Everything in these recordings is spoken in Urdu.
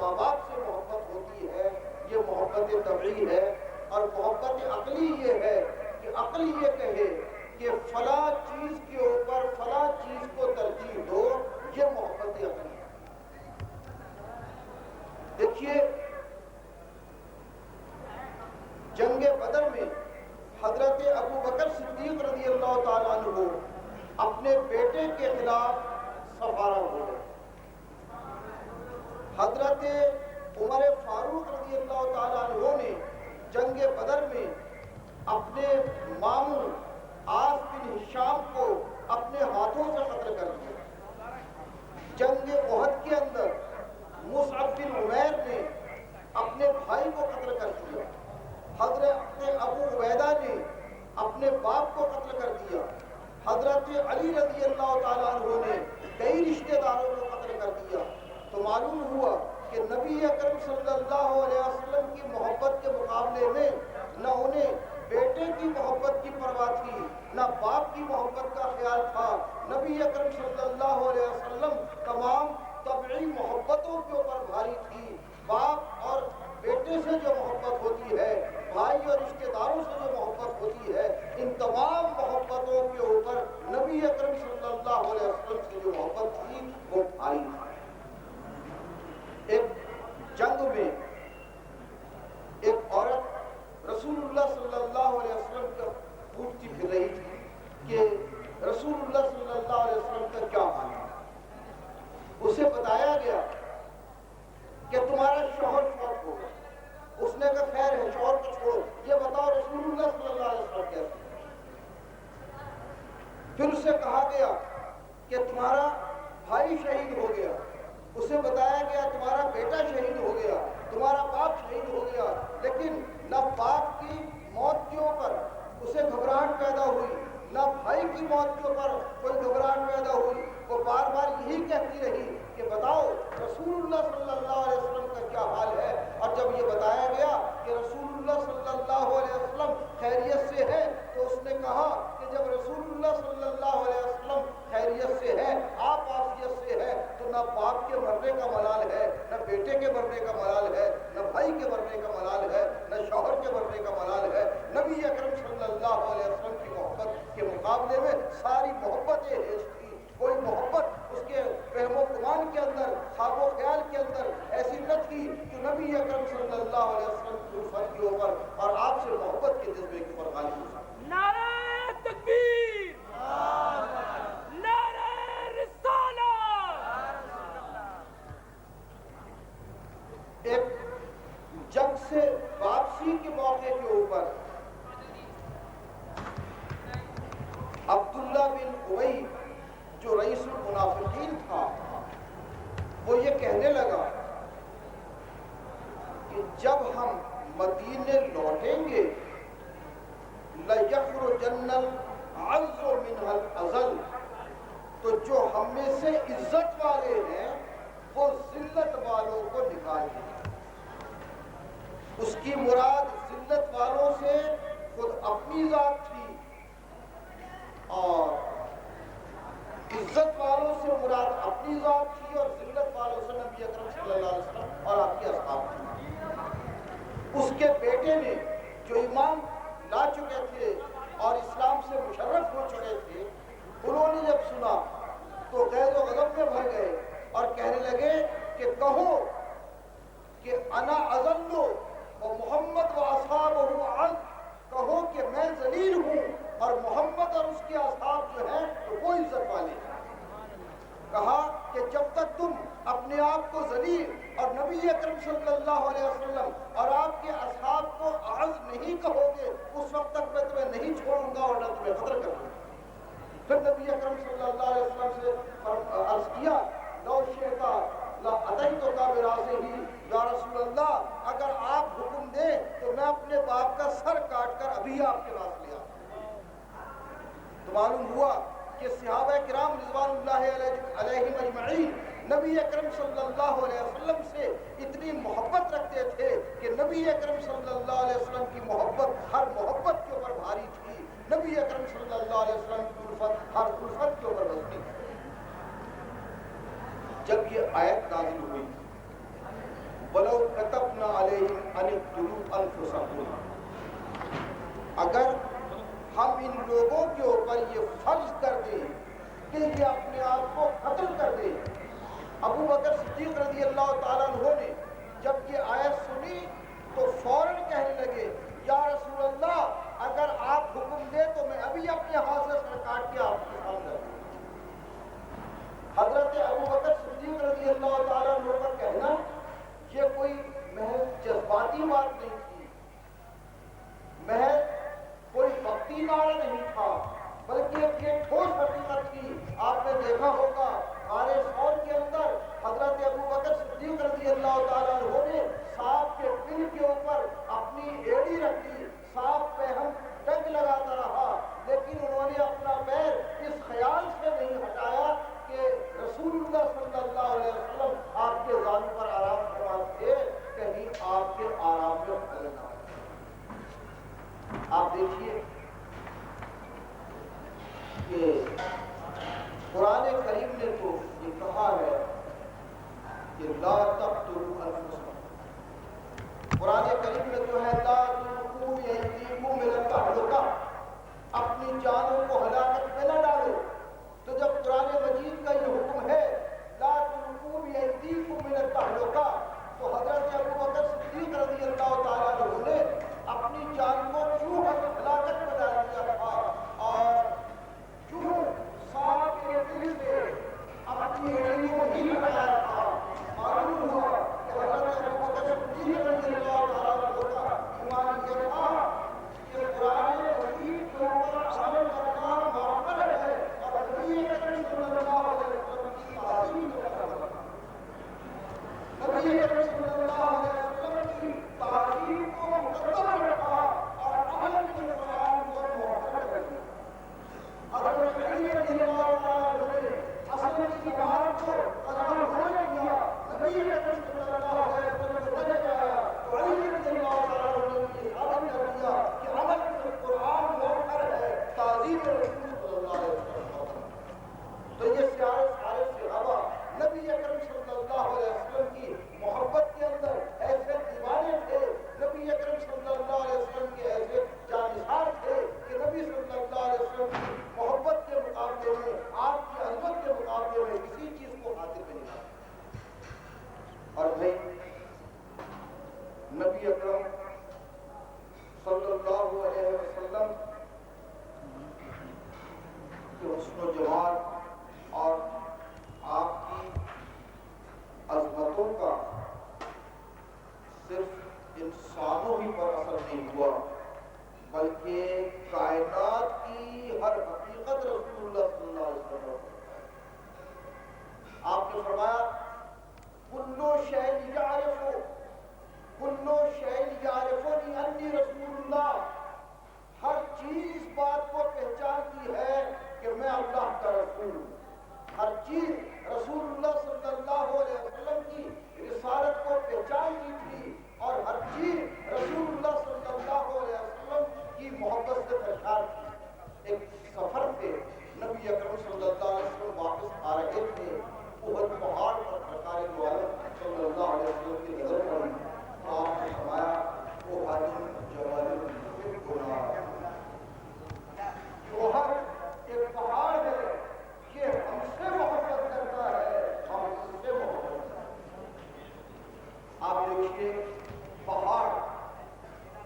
ماں باپ سے محبت ہوتی ہے یہ محبت طبعی ہے، اور محبت عقلی یہ ہے کہ عقل یہ کہے کہ فلاں چیز کے اوپر فلاں چیز کو ترجیح دو، یہ محبت عقلی ہے۔ دیکھیے جنگ بدر میں حضرت ابو بکر صدیق رضی اللہ تعالیٰ عنہ اپنے بیٹے کے خلاف سفارہ ہو گئے۔ حضرت عمر فاروق رضی اللہ تعالیٰ عنہ نے جنگ بدر میں اپنے ماموں عاص بن ہشام کو اپنے ہاتھوں سے قتل کر دیا۔ جنگ احد کے اندر مصعب بن عمیر نے اپنے بھائی کو قتل کر دیا۔ حضرت ابو عبیدہ نے اپنے باپ کو قتل کر دیا۔ حضرت علی رضی اللہ تعالیٰ عنہ نے کئی رشتہ داروں کو قتل کر دیا۔ تو معلوم ہوا کہ نبی اکرم صلی اللہ علیہ وسلم کی محبت کے مقابلے میں نہ انہیں بیٹے کی محبت کی پرواہ تھی، نہ باپ کی محبت کا خیال تھا۔ نبی اکرم صلی اللہ علیہ وسلم تمام طبعی محبتوں کے اوپر بھاری تھی۔ باپ اور بیٹے سے جو محبت ہوتی ہے، بھائی اور رشتہ داروں سے جو محبت ہوتی ہے، ان تمام محبتوں کے اوپر نبی اکرم صلی اللہ علیہ وسلم سے جو محبت تھی وہ بھاری تھی۔ ایک جنگ میں ایک عورت رسول اللہ صلی اللہ علیہ وسلم کا پوچھتی پھر رہی تھی کہ رسول اللہ صلی اللہ علیہ وسلم کا کیا حال ہے۔ اسے بتایا گیا کہ تمہارا شوہر فوت ہو گیا۔ اس نے کہا خیر ہے، شوہر کو چھوڑو، یہ بتاؤ رسول اللہ صلی اللہ علیہ وسلم کیسے۔ پھر اسے کہا گیا کہ تمہارا بھائی شہید ہو گیا۔ اسے بتایا گیا تمہارا بیٹا شہید ہو گیا، تمہارا باپ شہید ہو گیا، لیکن نہ باپ کی موت کے اوپر اسے گھبراہٹ پیدا ہوئی، نہ بھائی کی موت کے اوپر کوئی گھبراہٹ پیدا ہوئی۔ وہ بار بار یہی کہتی رہی کہ بتاؤ رسول اللہ صلی اللہ علیہ وسلم کا کیا حال ہے۔ اور جب یہ بتایا گیا کہ رسول اللہ صلی اللہ علیہ وسلم خیریت سے ہے تو اس نے کہا کہ جب رسول اللہ صلی اللہ علیہ وسلم خیریت سے ہے، آپ عافیت سے ہے، تو نہ باپ کے مرنے کا ملال ہے، نہ بیٹے کے مرنے کا ملال ہے، نہ بھائی کے مرنے کا ملال ہے، نہ شوہر کے مرنے کا ملال ہے۔ نبی اکرم صلی اللہ علیہ وسلم کی محبت کے مقابلے میں ساری محبتیں ہیج تھی۔ کوئی محبت اس کے فہم و گمان کے اندر، خواب و خیال کے اندر ایسی نہ تھی جو نبی اکرم صلی اللہ علیہ وسلم کی الفت کے اوپر اور آپ سے محبت کے جذبے کے اوپر غالب ہو سکتی۔ نعرہ تکبیر، نعرہ رسالت۔ ایک جنگ سے واپسی کے موقع کے اوپر عبداللہ بن ابی جو رئیس المنافقین تھا، وہ یہ کہنے لگا کہ جب ہم مدینے لوٹیں گے لَيَخْرُجَنَّ الْعَزُّ مِنْهَا الْأَذَلُّ، تو جو ہم میں سے عزت والے ہیں وہ ذلت والوں کو نکال دیں۔ اس کی مراد ذلت والوں سے خود اپنی ذات تھی، اور عزت والوں سے مراد اپنی ذات تھی، اور ذلت والوں سے نبی اکرم صلی اللہ علیہ وسلم اور آپ کے اصحاب تھی۔ اس کے بیٹے نے جو ایمان لا چکے تھے اور اسلام سے مشرف ہو چکے تھے، انہوں نے جب سنا تو غیظ و غضب میں بھر گئے اور کہنے لگے کہ کہو کہ انا اذل و محمد و اصحابہ عز، کہو کہ میں ذلیل ہوں اور محمد اور اس کے اصحاب جو ہیں تو وہ عزت والے ہیں۔ کہا کہ جب تک تم اپنے آپ کو ذلیل اور نبی اکرم صلی اللہ علیہ وسلم اور آپ کے اصحاب کو اعز نہیں کہو گے، اس وقت تک میں تمہیں نہیں چھوڑوں گا اور نہ تمہیں قتل کروں گا۔ پھر نبی اکرم صلی اللہ علیہ وسلم سے عرض کیا لو شئت لأتیتک برأسہ، یا رسول اللہ اگر آپ حکم دیں تو میں اپنے باپ کا سر کاٹ کر ابھی آپ کے پاس لے آتا ہوں۔ تو معلوم ہوا کہ صحابہ کرام رضوان اللہ علیہم اجمعین نبی اکرم صلی اللہ علیہ وسلم سے اتنی محبت رکھتے تھے کہ نبی اکرم صلی اللہ علیہ وسلم کی محبت ہر محبت کے اوپر بھاری تھی، نبی اکرم صلی اللہ علیہ وسلم کی الفت ہر الفت کے اوپر وزنی تھی۔ جب یہ آیت نازل ہوئی وَلَوْ كَتَبْنَا عَلَيْهِمْ أَنِ اقْتُلُوا أَنفُسَكُمْ، اگر ہم ان لوگوں کے اوپر یہ فرض کر دیں کہ یہ اپنے آپ کو قتل کر دیں. ابو بکر صدیق رضی اللہ تعالیٰ عنہ نے جب یہ آیت سنی تو فوراً کہنے لگے یا رسول اللہ اگر آپ حکم دیں تو میں ابھی اپنے ہاتھ سے سر کاٹ کے آپ کے سامنے رکھوں. حضرت ابو بکر صدیق رضی اللہ تعالیٰ عنہ کا کہنا یہ کوئی محض جذباتی بات نہیں تھی، محض کوئی وقتی نعرہ نہیں تھا، بلکہ یہ ٹھوس حقیقت تھی. آپ نے دیکھا ہوگا غار ثور کے اندر حضرت ابو بکر صدیق رضی اللہ تعالیٰ عنہ نے سانپ کے دل کے اوپر اپنی ایڑی رکھ دی. سانپ پہ ہم ڈنگ لگاتا رہا، لیکن انہوں نے اپنا پیر اس خیال سے نہیں ہٹایا کہ رسول اللہ صلی اللہ علیہ وسلم آپ کے ذات پر آرام فرما تھے، کہیں آپ کے آرام میں خلل نہ ہو. آپ دیکھیے کہ قرآن کریم نے تو یہ کہا ہے کہ لا تقتلوا انفسکم. قرآن کریم میں تو ہے لا تلقوا بأیدیکم الی التہلکہ، اپنی جانوں کو ہلاکت میں نہ ڈالو. تو جب قرآن مجید کا یہ حکم ہے لا تلقوا بأیدیکم الی التہلکہ، تو حضرت ابو بکر صدیق رضی اللہ تعالیٰ عنہ نے اپنی جان کو کیوں ہلاکت میں ڈال دیا تھا اور کیوں سانپ کے دل سے اپنی ایڑی کو نہیں ہٹایا تھا. معلوم ہوا کہ حضرت ابو بکر صدیق رضی اللہ تعالیٰ عنہ کا ایمان یہ تھا کہ قرآن مجید کے اوپر عمل کرنا معقول ہے اور نبی اکرم صلی اللہ علیہ وسلم کی تعظیم کرنا. نبی اکرم صلی اللہ علیہ وسلم کی تعظیم کو مقدم رکھا اور عمل کے قرآن کو محفوظ رکھا. حضرت علی رضی اللہ تعالیٰ عنہ نے اصل کی بات کو قدم ہونے دیا. نبی اکرم صلی اللہ علیہ وسلم کو لے جایا تو علی رضی اللہ تعالیٰ عنہ نے یہ ثابت کر دیا کہ عمل کے قرآن موقر ہے، تعظیم رسول صلی اللہ علیہ وسلم. تو یہ سارے صحابہ نبی اکرم صلی اللہ علیہ وسلم کی محبت کے اندر ایسے دیوانے تھے، نبی اکرم صلی اللہ علیہ وسلم کے ایسے جانثار تھے کہ نبی صلی اللہ علیہ وسلم کی محبت کے مقابلے میں، آپ کی عظمت کے مقابلے میں کسی چیز کو خاطر نہیں تھا. اور بھائی نبی اکرم صلی اللہ علیہ وسلم کے حسن و جمال اور آپ کی عظمتوں کا صرف انسانوں ہی پر اثر نہیں ہوا، بلکہ کائنات کی ہر حقیقت رسول اللہ صلی اللہ علیہ وسلم. آپ نے فرمایا کلو شیء یعرفنی انی رسول اللہ. ہر چیز اس بات کو پہچانتی ہے کہ میں اللہ کا رسول ہوں. ہر چیز رسول اللہ صلی اللہ علیہ وسلم کی رسالت کو پہچانتی تھی اور ہر چیز رسول اللہ صلی اللہ علیہ وسلم کی محبت سے سرشار تھی. ایک سفر پہ نبی اکرم صلی اللہ علیہ وسلم واپس آ رہے تھے. احد پہاڑ پر سرکار دو عالم صلی اللہ علیہ وسلم کی نظر پڑی. آپ نے فرمایا احد جبل یحبنا. احد ایک پہاڑ ہے، یہ ہم سے محبت کرتا ہے، ہم اس سے محبت کرتے ہیں. آپ دیکھیے پہاڑ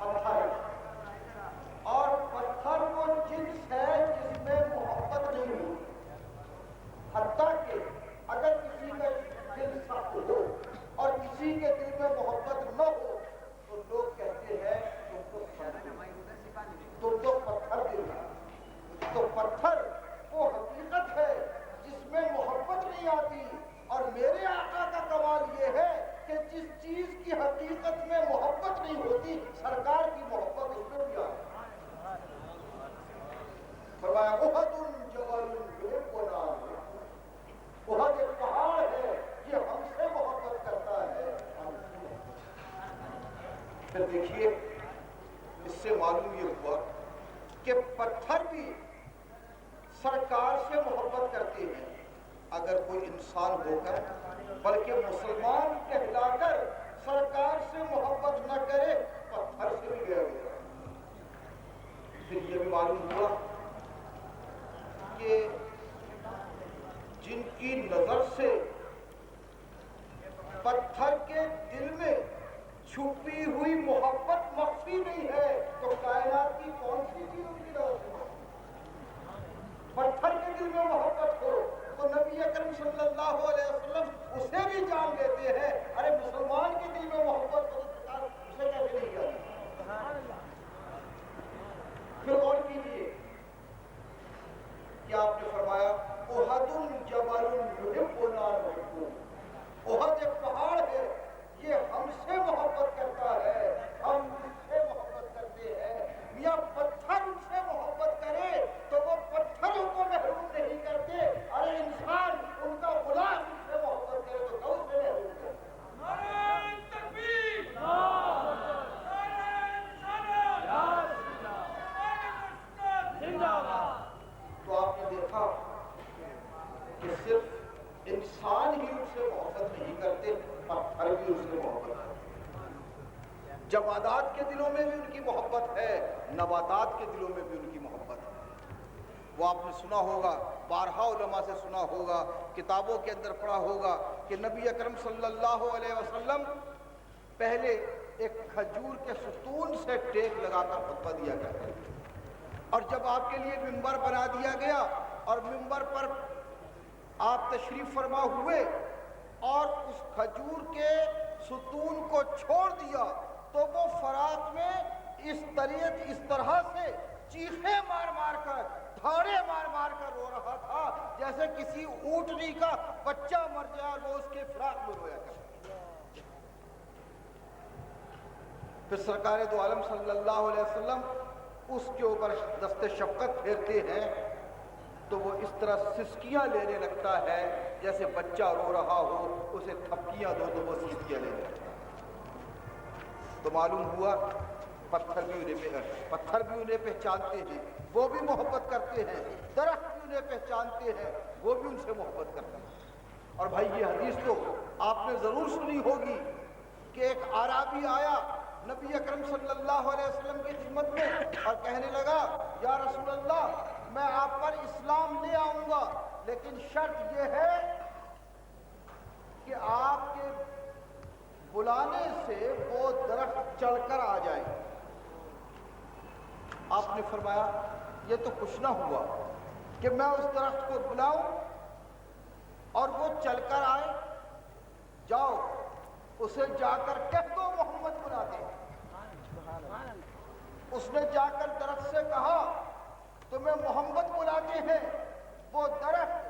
پتھر، اور پتھر وہ جنس ہے جس میں محبت نہیں ہوتی. حتیٰ کہ اگر کسی کا دل سخت ہو اور کسی کے دل میں محبت نہ ہو تو لوگ کہتے ہیں تم تو پتھر دل ہے. تو پتھر وہ حقیقت ہے جس میں محبت نہیں آتی. اور میرے آقا کا کمال یہ ہے کہ جس چیز کی حقیقت میں محبت نہیں ہوتی سرکار کی محبت اس میں بھی آتی. فرمایا احد جبل یحبنا. احد ایک پہاڑ ہے، یہ ہم سے محبت کرتا ہے. پھر دیکھیے اس سے معلوم یہ ہوا کہ پتھر بھی سرکار سے محبت کرتے ہیں. اگر کوئی انسان ہو کر بلکہ مسلمان کہلا کر سرکار سے محبت نہ کرے پتھر سے بھی گیا ہوگا۔ پھر یہ بھی معلوم ہوا کہ جن کی نظر سے پتھر کے دل میں چھپی ہوئی محبت مخفی نہیں ہے تو کائنات کی کون سی چیز ان کی نظر سے؟ پتھر کے دل میں محبت ہو تو نبی اکرم صلی اللہ علیہ وسلم اسے بھی جان لیتے ہیں۔ ارے مسلمان کے دل میں محبت ہو اسے کیسے نہیں جانتے؟ پھر غور کیجیے کیا آپ نے فرمایا احد جبل یحبنا نحب، احد ایک پہاڑ ہے، یہ ہم سے محبت کرتا ہے، ہم اس سے محبت کرتے ہیں۔ میاں پتھر ان سے محبت کرے تو وہ پتھروں کو محروم نہیں کرتے، ارے انسان ان کا غلام ان سے محبت کرے تو کون سے محروم کرتے؟ نعرہ تکبیر، نعرہ زندہ باد۔ تو آپ نے دیکھا کہ صرف انسان ہی ان سے محبت نہیں کرتے، پتھر بھی ان سے محبت کرتے۔ جمادات کے دلوں میں بھی ان کی محبت ہے، نباتات کے دلوں میں بھی ان کی محبت ہے۔ وہ آپ نے سنا ہوگا، بارہا علماء سے سنا ہوگا، کتابوں کے اندر پڑھا ہوگا کہ نبی اکرم صلی اللہ علیہ وسلم پہلے ایک کھجور کے ستون سے ٹیک لگا کر خطبہ دیا کرتے تھے، اور جب آپ کے لیے ممبر بنا دیا گیا اور ممبر پر آپ تشریف فرما ہوئے اور اس کھجور کے ستون کو چھوڑ دیا تو وہ فراق میں اس طرح سے چیخیں مار مار کر، دھاڑے مار مار کر رو رہا تھا جیسے کسی اونٹنی کا بچہ مر جائے اور وہ اس کے فراق میں رویا کرتا۔ پھر سرکار دو عالم صلی اللہ علیہ وسلم اس کے اوپر دست شفقت پھیرتے ہیں تو وہ اس طرح سسکیاں لینے لگتا ہے جیسے بچہ رو رہا ہو، اسے تھپکیاں دو تو وہ سسکیاں لینے لگتا ہے۔ تو معلوم ہوا پتھر بھی انہیں پہچانتے ہیں، وہ بھی محبت کرتے ہیں، درخت بھی انہیں پہچانتے ہیں، وہ بھی ان سے محبت کرتے ہیں۔ اور بھائی یہ حدیث تو آپ نے ضرور سنی ہوگی کہ ایک اعرابی آیا نبی اکرم صلی اللہ علیہ وسلم کی خدمت میں اور کہنے لگا یا رسول اللہ میں آپ پر اسلام لے آؤں گا لیکن شرط یہ ہے کہ آپ کے بلانے سے وہ درخت چڑھ کر آ جائے۔ آپ نے فرمایا یہ تو کچھ نہ ہوا کہ میں اس درخت کو بلاؤں اور وہ چل کر آئے، جاؤ اسے جا کر کہہ دو محمد بلاتے ہیں۔ اس نے جا کر درخت سے کہا تمہیں محمد بلاتے ہیں۔ وہ درخت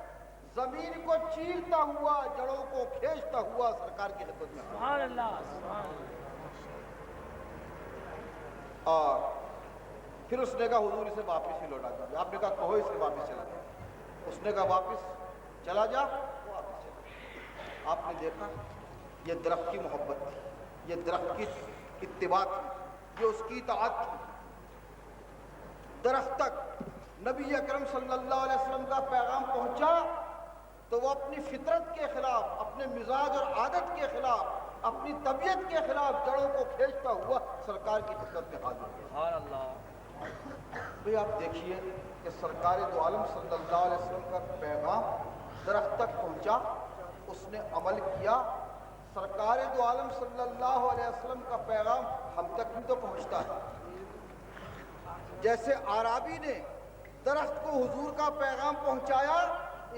زمین کو چیرتا ہوا، جڑوں کو کھینچتا ہوا سرکار کی خدمت میں سبحان اللہ، سبحان اللہ۔ اور پھر اس نے کہا حضور اسے واپس ہی لوٹا دیجیے۔ آپ نے کہا کہو اسے واپس چلا جا۔ اس نے کہا واپس چلا جا، واپس چلا جا۔ آپ نے دیکھا یہ درخت کی محبت تھی، یہ درخت کی اتباع تھی، یہ اس کی اطاعت تھی۔ درخت تک نبی اکرم صلی اللہ علیہ وسلم کا پیغام پہنچا تو وہ اپنی فطرت کے خلاف، اپنے مزاج اور عادت کے خلاف، اپنی طبیعت کے خلاف جڑوں کو کھینچتا ہوا سرکار کی خدمت میں حاضر ہوا۔ سبحان اللہ۔ بھئی آپ دیکھیے کہ سرکار دو عالم صلی اللہ علیہ وسلم کا پیغام درخت تک پہنچا، اس نے عمل کیا۔ سرکار دو عالم صلی اللہ علیہ وسلم کا پیغام ہم تک بھی تو پہنچتا ہے۔ جیسے اعرابی نے درخت کو حضور کا پیغام پہنچایا،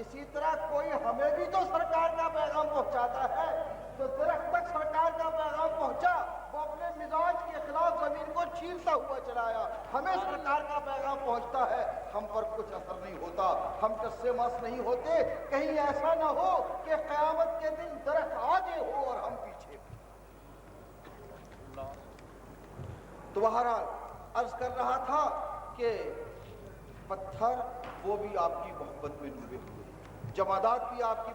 اسی طرح کوئی ہمیں بھی تو سرکار کا پیغام پہنچاتا ہے۔ تو درخت تک سرکار کا پیغام پہنچا، وہ اپنے مزاج کے خلاف زمین کو چھیلتا ہوا چلایا۔ ہمیں سرکار کا پیغام پہنچتا ہے، ہم پر کچھ اثر نہیں ہوتا، ہم ٹس مس نہیں ہوتے۔ کہیں ایسا نہ ہو کہ قیامت کے دن درخت آگے ہو اور ہم پیچھے۔ تو بہرحال عرض کر رہا تھا کہ پتھر وہ بھی آپ کی محبت میں ڈوبے ہوئے، جمادات بھی آپ کی